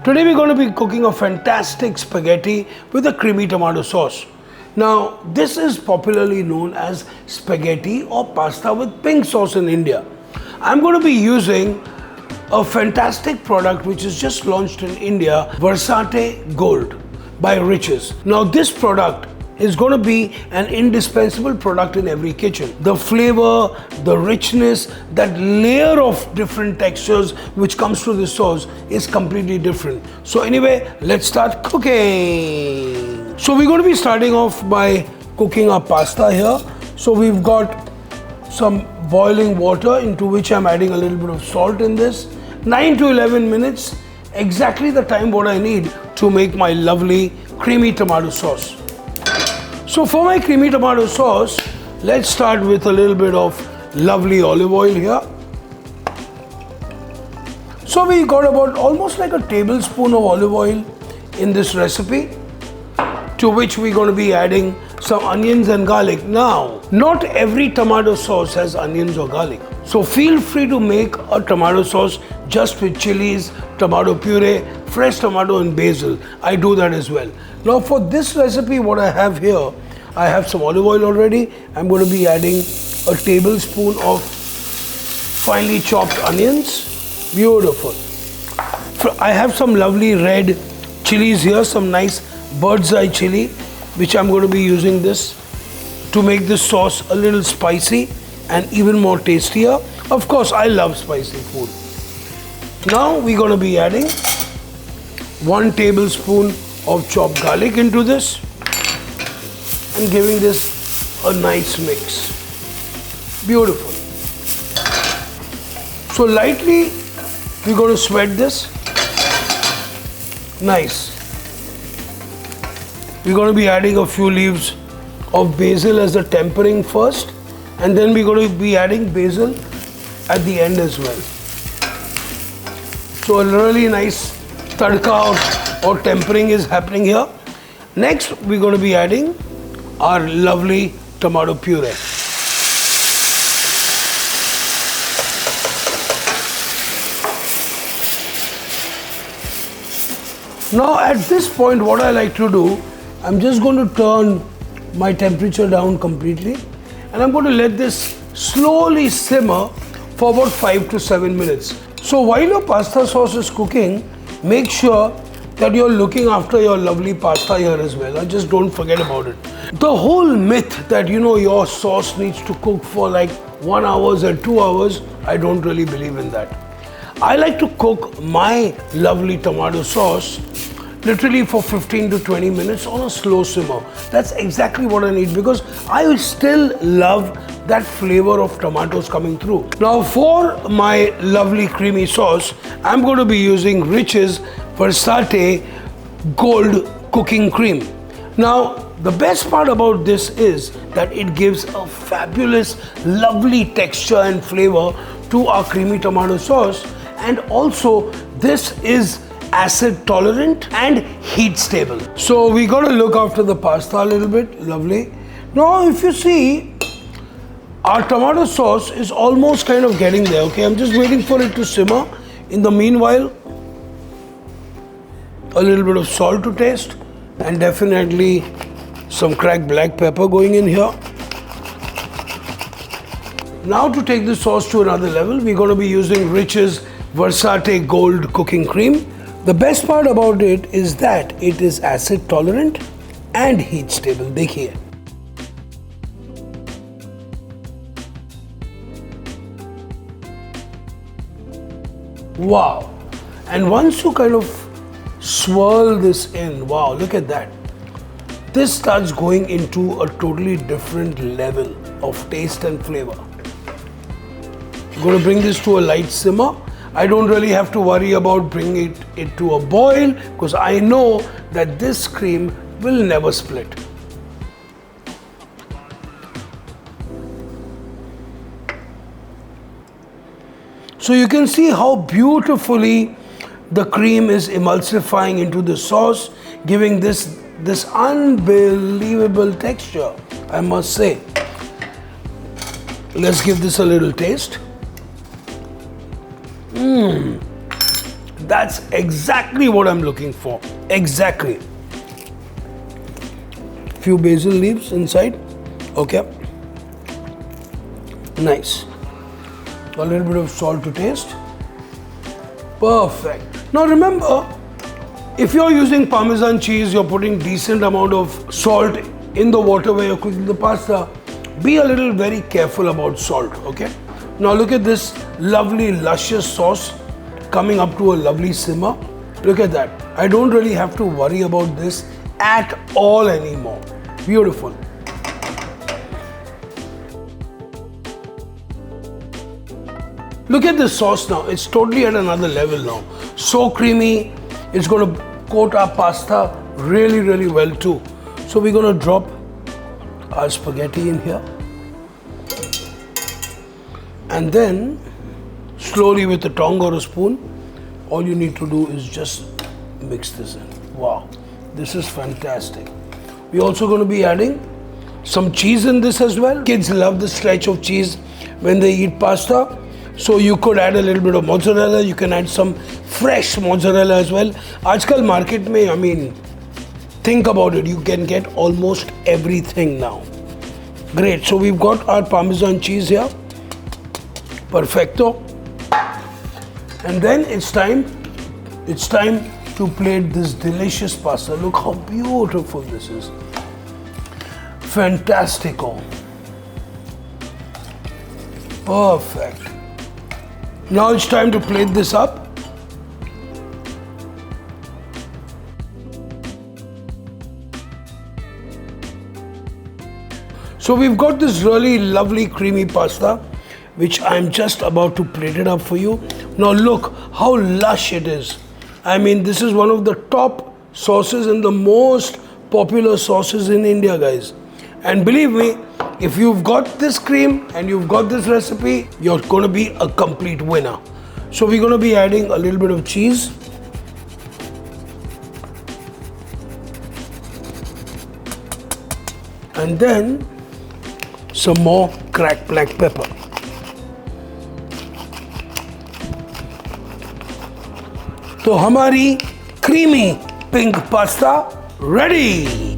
Today we're going to be cooking a fantastic spaghetti with a creamy tomato sauce. Now this is popularly known as spaghetti or pasta with pink sauce in India. I'm going to be using a fantastic product which is just launched in India, Versatie Gold by Riches. Now this product is going to be an indispensable product in every kitchen. The flavor, the richness, that layer of different textures which comes to the sauce is completely different. So anyway, let's start cooking. So we're going to be starting off by cooking our pasta here. So we've got some boiling water into which I'm adding a little bit of salt in this. 9 to 11 minutes, exactly the time what I need to make my lovely creamy tomato sauce. So for my creamy tomato sauce, let's start with a little bit of lovely olive oil here. So we got about almost like a tablespoon of olive oil in this recipe, to which we're going to be adding some onions and garlic. Now, not every tomato sauce has onions or garlic. So feel free to make a tomato sauce just with chilies, tomato puree, fresh tomato and basil. I do that as well. Now for this recipe, what I have here, I have some olive oil already. I'm going to be adding a tablespoon of finely chopped onions. Beautiful. I have some lovely red chilies here, some nice bird's eye chili, which I'm going to be using this to make this sauce a little spicy and even more tastier. Of course, I love spicy food. Now we're going to be adding 1 tablespoon of chopped garlic into this and giving this a nice mix. Beautiful. So lightly we're going to sweat this. Nice. We're going to be adding a few leaves of basil as a tempering first, and then we're going to be adding basil at the end as well. So a really nice tadka or tempering is happening here. Next, we're going to be adding our lovely tomato puree. Now at this point, what I like to do, I'm just going to turn my temperature down completely, and I'm going to let this slowly simmer for about 5 to 7 minutes. So while your pasta sauce is cooking, make sure that you're looking after your lovely pasta here as well. Just don't forget about it. The whole myth that your sauce needs to cook for like 1 hour and 2 hours, I don't really believe in that. I like to cook my lovely tomato sauce literally for 15 to 20 minutes on a slow simmer. That's exactly what I need, because I still love that flavor of tomatoes coming through. Now for my lovely creamy sauce, I'm going to be using Riches Versatie Gold Cooking Cream. Now the best part about this is that it gives a fabulous, lovely texture and flavor to our creamy tomato sauce, and also this is acid tolerant and heat stable. So we got to look after the pasta a little bit. Lovely. Now if you see, our tomato sauce is almost kind of getting there. Okay, I'm just waiting for it to simmer. In the meanwhile, a little bit of salt to taste, and definitely some cracked black pepper going in here. Now to take the sauce to another level, we're going to be using Riches Versatie Gold Cooking Cream. The best part about it is that it is acid tolerant and heat stable. देखिए. Wow. And once you kind of swirl this in, wow, look at that. This starts going into a totally different level of taste and flavor. I'm going to bring this to a light simmer. I don't really have to worry about bringing it to a boil, because I know that this cream will never split. So you can see how beautifully the cream is emulsifying into the sauce, giving this unbelievable texture, I must say. Let's give this a little taste. That's exactly what I'm looking for. Exactly. Few basil leaves inside. Okay. Nice. A little bit of salt to taste. Perfect. Now remember, if you're using Parmesan cheese, you're putting decent amount of salt in the water where you're cooking the pasta. Be a little very careful about salt, okay? Now look at this lovely luscious sauce coming up to a lovely simmer. Look at that. I don't really have to worry about this at all anymore. Beautiful. Look at this sauce now. It's totally at another level now. So creamy. It's going to coat our pasta really, really well too. So we're going to drop our spaghetti in here. And then slowly with a tongue or a spoon, all you need to do is just mix this in. Wow, this is fantastic. We're also going to be adding some cheese in this as well. Kids love the stretch of cheese when they eat pasta. So you could add a little bit of mozzarella. You can add some fresh mozzarella as well. Aajkal market mein, I mean, think about it. You can get almost everything now. Great. So we've got our Parmesan cheese here. Perfecto. And then it's time to plate this delicious pasta. Look how beautiful this is. Fantastico. Perfect. Now it's time to plate this up. So we've got this really lovely creamy pasta, which I'm just about to plate it up for you. Now look how lush it is. I mean, this is one of the top sauces and the most popular sauces in India, guys. And believe me, if you've got this cream and you've got this recipe, you're going to be a complete winner. So we're going to be adding a little bit of cheese. And then some more cracked black pepper. तो हमारी creamy pink pasta ready.